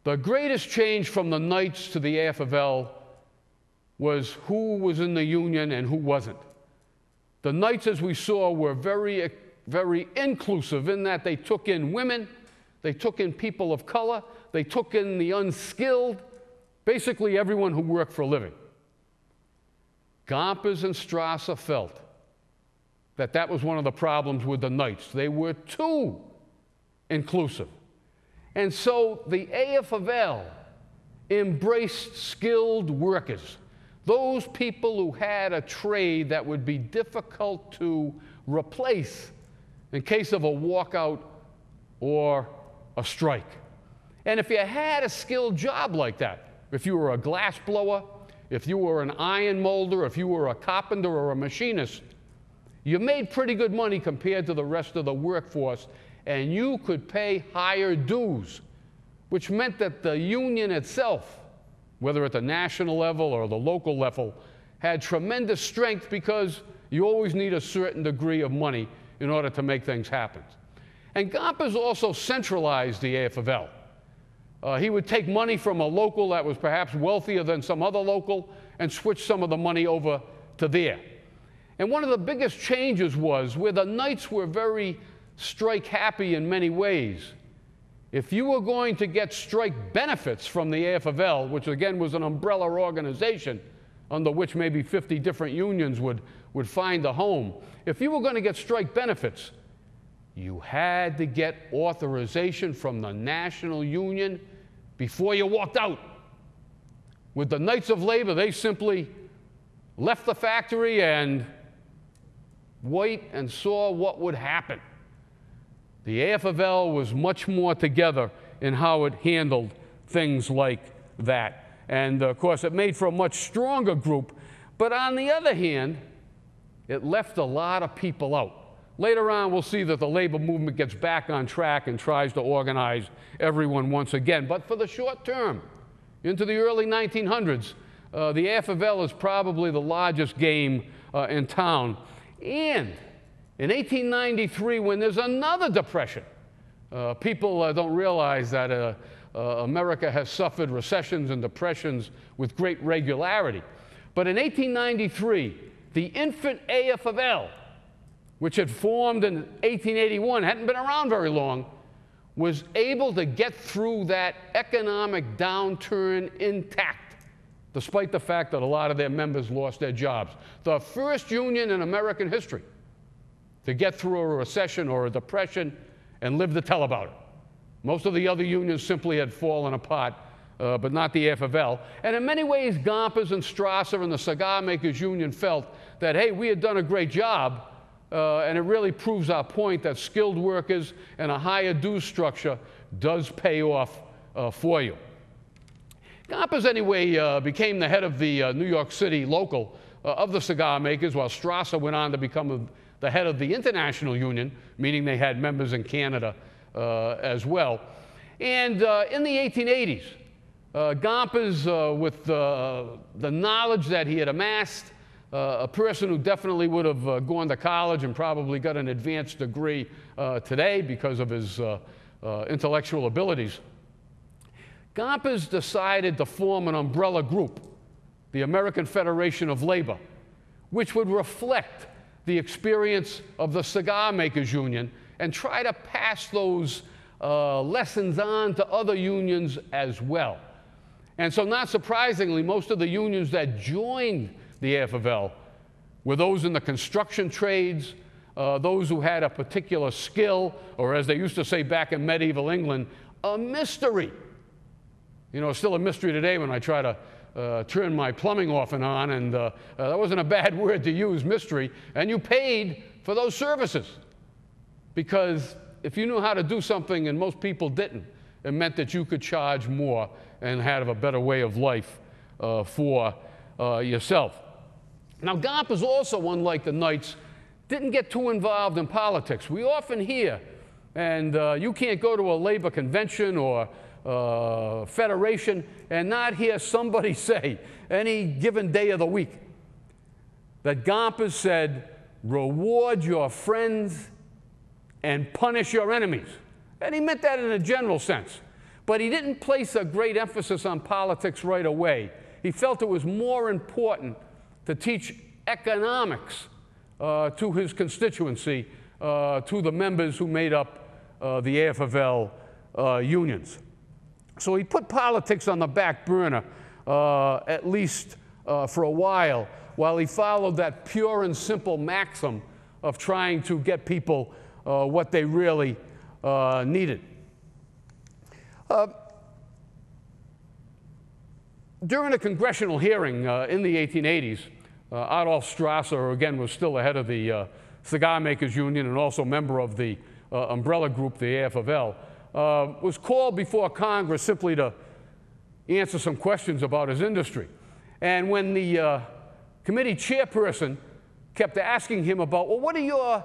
Speaker 7: the greatest change from the Knights to the AFL was who was in the union and who wasn't. The Knights, as we saw, were very, very inclusive in that they took in women, they took in people of color, they took in the unskilled, basically everyone who worked for a living. Gompers and Strasser felt that that was one of the problems with the Knights. They were too inclusive. And so the AFL embraced skilled workers, those people who had a trade that would be difficult to replace in case of a walkout or a strike. And if you had a skilled job like that, if you were a glass blower, if you were an iron molder, if you were a carpenter or a machinist, you made pretty good money compared to the rest of the workforce, and you could pay higher dues, which meant that the union itself, whether at the national level or the local level, had tremendous strength because you always need a certain degree of money in order to make things happen. And Gompers also centralized the AFL. He would take money from a local that was perhaps wealthier than some other local and switch some of the money over to there. And one of the biggest changes was where the Knights were very strike happy in many ways. If you were going to get strike benefits from the AFL, which again was an umbrella organization under which maybe 50 different unions would find a home, if you were going to get strike benefits, you had to get authorization from the national union before you walked out. With the Knights of Labor, they simply left the factory and wait and saw what would happen. The AFL was much more together in how it handled things like that. And of course, it made for a much stronger group. But on the other hand, it left a lot of people out. Later on, we'll see that the labor movement gets back on track and tries to organize everyone once again. But for the short term, into the early 1900s, the AFL is probably the largest game in town. And in 1893, when there's another depression, people don't realize that America has suffered recessions and depressions with great regularity. But in 1893, the infant AFL, which had formed in 1881, hadn't been around very long, was able to get through that economic downturn intact, despite the fact that a lot of their members lost their jobs. The first union in American history to get through a recession or a depression and live to tell about it. Most of the other unions simply had fallen apart, but not the AFL. And in many ways, Gompers and Strasser and the Cigar Makers Union felt that, hey, we had done a great job, and it really proves our point that skilled workers and a higher dues structure does pay off for you. Gompers, anyway, became the head of the New York City local of the Cigar Makers, while Strasser went on to become the head of the International Union, meaning they had members in Canada as well. And in the 1880s, Gompers, with the knowledge that he had amassed, a person who definitely would have gone to college and probably got an advanced degree today because of his intellectual abilities, Gompers decided to form an umbrella group, the American Federation of Labor, which would reflect the experience of the Cigar Makers Union and try to pass those lessons on to other unions as well. And so, not surprisingly, most of the unions that joined the AFL were those in the construction trades, those who had a particular skill, or as they used to say back in medieval England, a mystery. You know, it's still a mystery today when I try to turn my plumbing off and on, and that wasn't a bad word to use, mystery, and you paid for those services. Because if you knew how to do something and most people didn't, it meant that you could charge more and have a better way of life for yourself. Now, Gompers also, unlike the Knights, didn't get too involved in politics. We often hear, and you can't go to a labor convention or federation and not hear somebody say, any given day of the week, that Gompers said, reward your friends and punish your enemies. And he meant that in a general sense. But he didn't place a great emphasis on politics right away. He felt it was more important to teach economics to his constituency, to the members who made up the AFL unions. So he put politics on the back burner, at least for a while he followed that pure and simple maxim of trying to get people what they really needed. During a congressional hearing in the 1880s, Adolf Strasser, who again was still the head of the Cigar Makers Union and also member of the umbrella group, the AFL, was called before Congress simply to answer some questions about his industry. And when the committee chairperson kept asking him about, well, what are your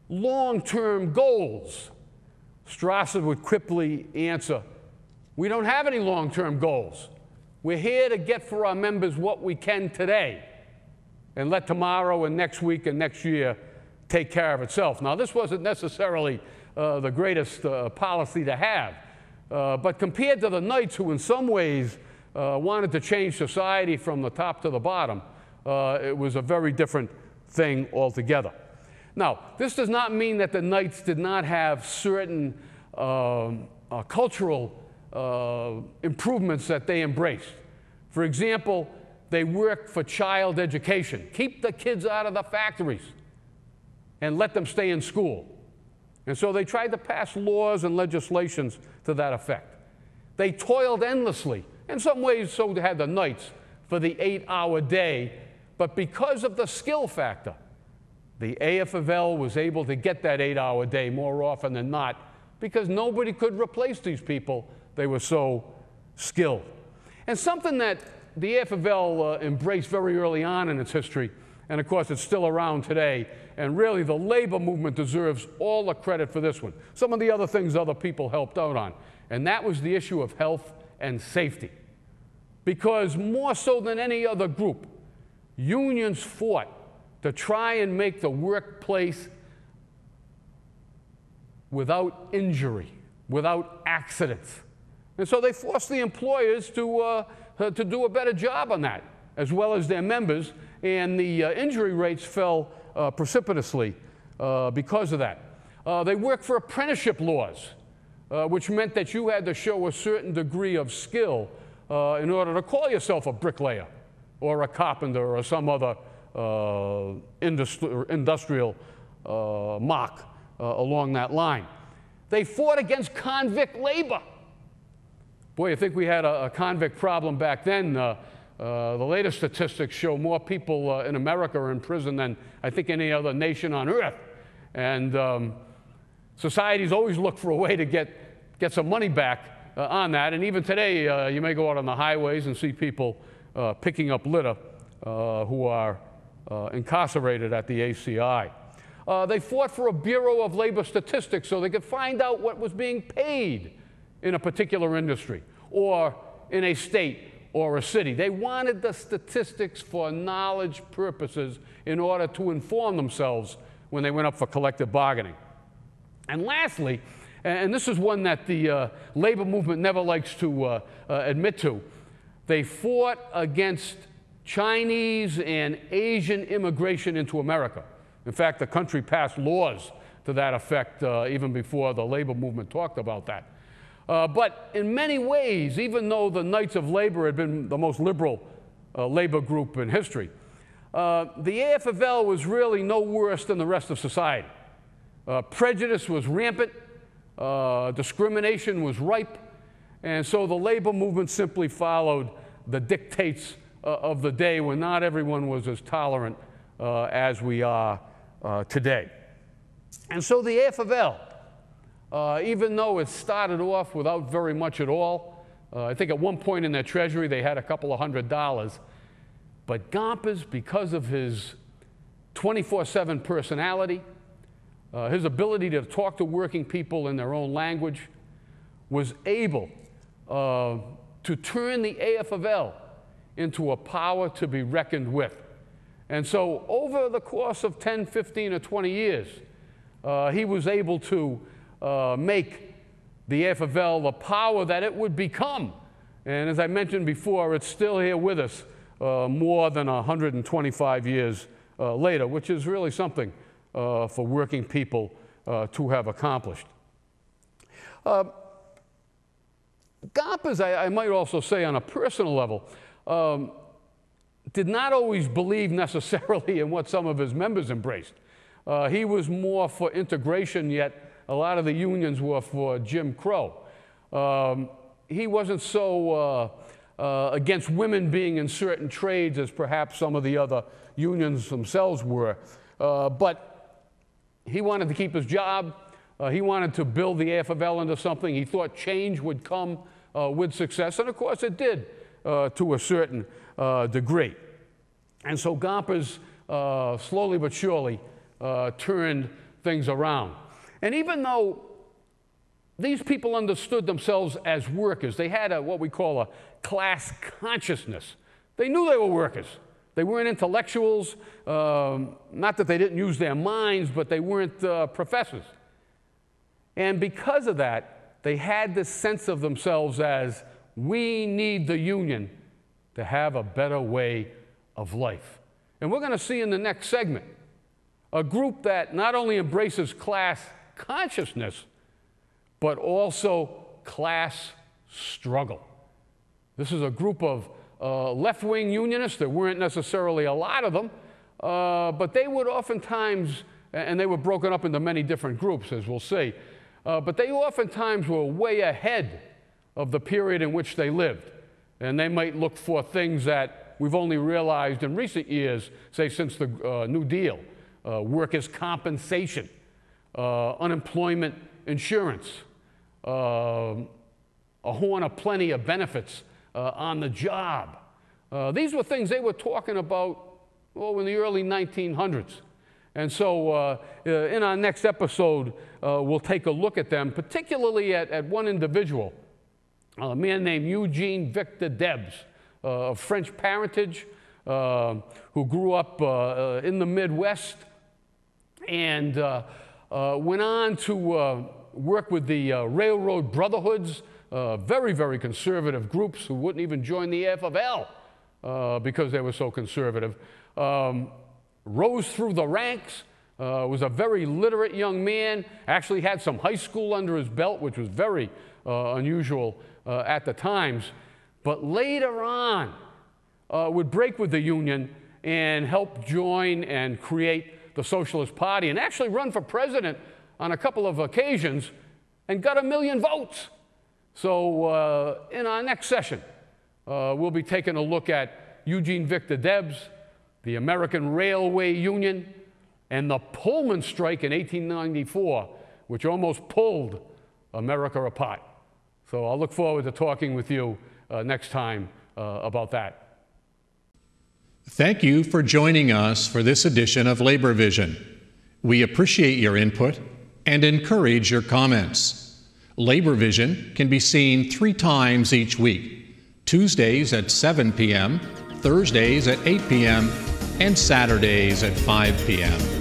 Speaker 7: long-term goals? Strasser would quickly answer, we don't have any long-term goals. We're here to get for our members what we can today and let tomorrow and next week and next year take care of itself. Now, this wasn't necessarily the greatest policy to have, but compared to the Knights, who in some ways wanted to change society from the top to the bottom, it was a very different thing altogether. Now, this does not mean that the Knights did not have certain cultural improvements that they embraced. For example, they worked for child education. Keep the kids out of the factories and let them stay in school. And so they tried to pass laws and legislations to that effect. They toiled endlessly. In some ways, so had the Knights, for the 8-hour day. But because of the skill factor, the AFL was able to get that 8-hour day more often than not because nobody could replace these people. They were so skilled. And something that the AFL embraced very early on in its history, and of course it's still around today, and really the labor movement deserves all the credit for this one. Some of the other things other people helped out on, and that was the issue of health and safety. Because more so than any other group, unions fought to try and make the workplace without injury, without accidents. And so they forced the employers to do a better job on that, as well as their members, and the injury rates fell precipitously because of that. They worked for apprenticeship laws, which meant that you had to show a certain degree of skill in order to call yourself a bricklayer or a carpenter or some other industrial mock along that line. They fought against convict labor. Boy, I think we had a convict problem back then. The latest statistics show more people in America are in prison than I think any other nation on earth. And societies always look for a way to get some money back on that. And even today, you may go out on the highways and see people picking up litter who are incarcerated at the ACI. They fought for a Bureau of Labor Statistics so they could find out what was being paid in a particular industry or in a state or a city. They wanted the statistics for knowledge purposes in order to inform themselves when they went up for collective bargaining. And lastly, and this is one that the labor movement never likes to admit to, they fought against Chinese and Asian immigration into America. In fact, the country passed laws to that effect even before the labor movement talked about that. But in many ways, even though the Knights of Labor had been the most liberal labor group in history, the AFL was really no worse than the rest of society. Prejudice was rampant, discrimination was ripe, and so the labor movement simply followed the dictates of the day when not everyone was as tolerant as we are today. And so the AFL, even though it started off without very much at all, I think at one point in their treasury they had a couple of $100, but Gompers, because of his 24/7 personality, his ability to talk to working people in their own language, was able to turn the AFL into a power to be reckoned with. And so over the course of 10, 15, or 20 years, he was able to make the AFL the power that it would become. And as I mentioned before, it's still here with us more than 125 years later, which is really something for working people to have accomplished. Gompers, I might also say on a personal level, did not always believe necessarily in what some of his members embraced. He was more for integration, yet a lot of the unions were for Jim Crow. He wasn't so against women being in certain trades as perhaps some of the other unions themselves were. But he wanted to keep his job. He wanted to build the AFL into something. He thought change would come with success, and of course it did to a certain degree. And so Gompers slowly but surely turned things around. And even though these people understood themselves as workers, they had what we call a class consciousness. They knew they were workers. They weren't intellectuals, not that they didn't use their minds, but they weren't professors. And because of that, they had this sense of themselves as, we need the union to have a better way of life. And we're going to see in the next segment a group that not only embraces class consciousness, but also class struggle. This is a group of left-wing unionists. There weren't necessarily a lot of them, but they would oftentimes, and they were broken up into many different groups, as we'll see, but they oftentimes were way ahead of the period in which they lived. And they might look for things that we've only realized in recent years, say since the New Deal, workers' compensation, unemployment insurance, a horn of plenty of benefits on the job. These were things they were talking about in the early 1900s. And so in our next episode, we'll take a look at them, particularly at one individual, a man named Eugene Victor Debs, of French parentage, who grew up in the Midwest and went on to work with the Railroad Brotherhoods, very, very conservative groups who wouldn't even join the AFL because they were so conservative. Rose through the ranks, was a very literate young man, actually had some high school under his belt, which was very unusual at the times, but later on would break with the Union and help join and create the Socialist Party and actually run for president on a couple of occasions and got 1 million votes. So in our next session, we'll be taking a look at Eugene Victor Debs, the American Railway Union, and the Pullman strike in 1894, which almost pulled America apart. So I'll look forward to talking with you next time about that.
Speaker 1: Thank you for joining us for this edition of Labor Vision. We appreciate your input and encourage your comments. Labor Vision can be seen 3 times each week, Tuesdays at 7 p.m., Thursdays at 8 p.m., and Saturdays at 5 p.m.